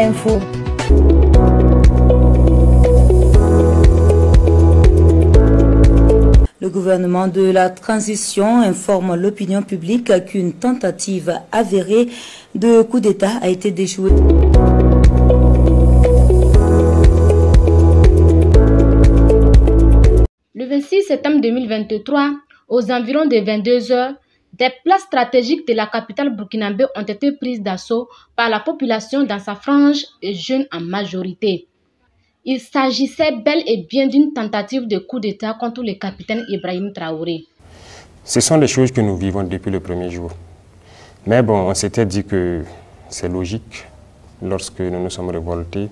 Info. Le gouvernement de la transition informe l'opinion publique qu'une tentative avérée de coup d'État a été déjouée. Le 26 septembre 2023, aux environs de 22 h, des places stratégiques de la capitale burkinabé ont été prises d'assaut par la population dans sa frange et jeunes en majorité. Il s'agissait bel et bien d'une tentative de coup d'État contre le capitaine Ibrahim Traoré. Ce sont des choses que nous vivons depuis le premier jour. Mais bon, on s'était dit que c'est logique lorsque nous nous sommes révoltés.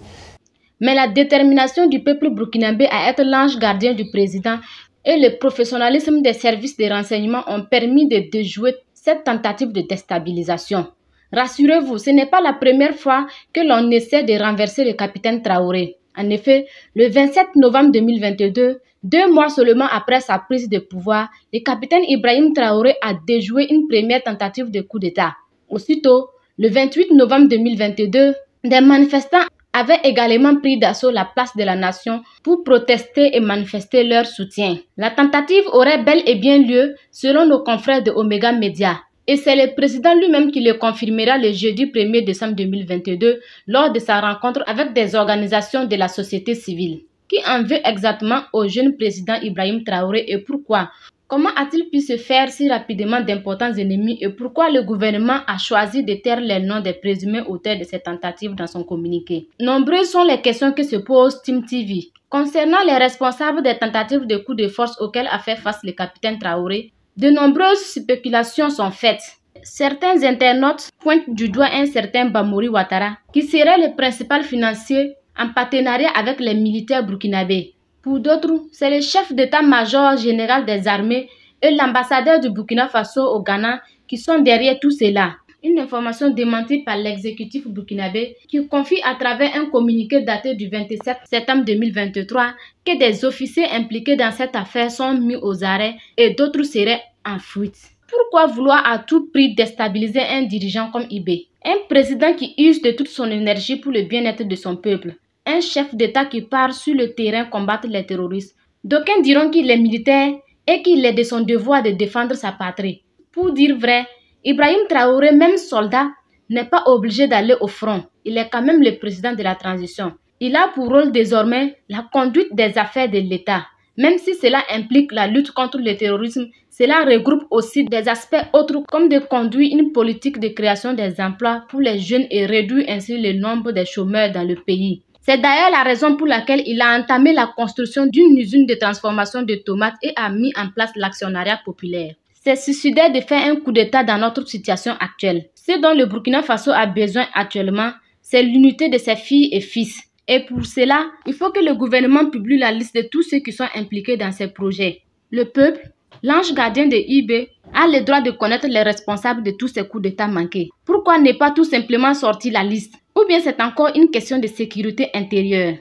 Mais la détermination du peuple burkinabé à être l'ange gardien du président et le professionnalisme des services de renseignement ont permis de déjouer cette tentative de déstabilisation. Rassurez-vous, ce n'est pas la première fois que l'on essaie de renverser le capitaine Traoré. En effet, le 27 novembre 2022, 2 mois seulement après sa prise de pouvoir, le capitaine Ibrahim Traoré a déjoué une première tentative de coup d'État. Aussitôt, le 28 novembre 2022, des manifestants avaient également pris d'assaut la place de la Nation pour protester et manifester leur soutien. La tentative aurait bel et bien lieu selon nos confrères de Omega Media. Et c'est le président lui-même qui le confirmera le jeudi 1er décembre 2022 lors de sa rencontre avec des organisations de la société civile. Qui en veut exactement au jeune président Ibrahim Traoré et pourquoi? Comment a-t-il pu se faire si rapidement d'importants ennemis et pourquoi le gouvernement a choisi de taire les noms des présumés auteurs de ces tentatives dans son communiqué? Nombreuses sont les questions que se pose Team TV. Concernant les responsables des tentatives de coup de force auxquelles a fait face le capitaine Traoré, de nombreuses spéculations sont faites. Certains internautes pointent du doigt un certain Bamouri Ouattara, qui serait le principal financier en partenariat avec les militaires burkinabés. Pour d'autres, c'est le chef d'état-major général des armées et l'ambassadeur du Burkina Faso au Ghana qui sont derrière tout cela. Une information démentie par l'exécutif burkinabé qui confie à travers un communiqué daté du 27 septembre 2023 que des officiers impliqués dans cette affaire sont mis aux arrêts et d'autres seraient en fuite. Pourquoi vouloir à tout prix déstabiliser un dirigeant comme Ibé? Un président qui use de toute son énergie pour le bien-être de son peuple. Un chef d'État qui part sur le terrain combattre les terroristes. D'aucuns diront qu'il est militaire et qu'il est de son devoir de défendre sa patrie. Pour dire vrai, Ibrahim Traoré, même soldat, n'est pas obligé d'aller au front. Il est quand même le président de la transition. Il a pour rôle désormais la conduite des affaires de l'État. Même si cela implique la lutte contre le terrorisme, cela regroupe aussi des aspects autres comme de conduire une politique de création des emplois pour les jeunes et réduire ainsi le nombre des chômeurs dans le pays. C'est d'ailleurs la raison pour laquelle il a entamé la construction d'une usine de transformation de tomates et a mis en place l'actionnariat populaire. C'est suicidaire de faire un coup d'État dans notre situation actuelle. Ce dont le Burkina Faso a besoin actuellement, c'est l'unité de ses filles et fils. Et pour cela, il faut que le gouvernement publie la liste de tous ceux qui sont impliqués dans ces projets. Le peuple, l'ange gardien de IB, a le droit de connaître les responsables de tous ces coups d'État manqués. Pourquoi ne pas tout simplement sortir la liste? Ou bien c'est encore une question de sécurité intérieure?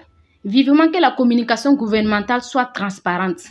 Vivement que la communication gouvernementale soit transparente.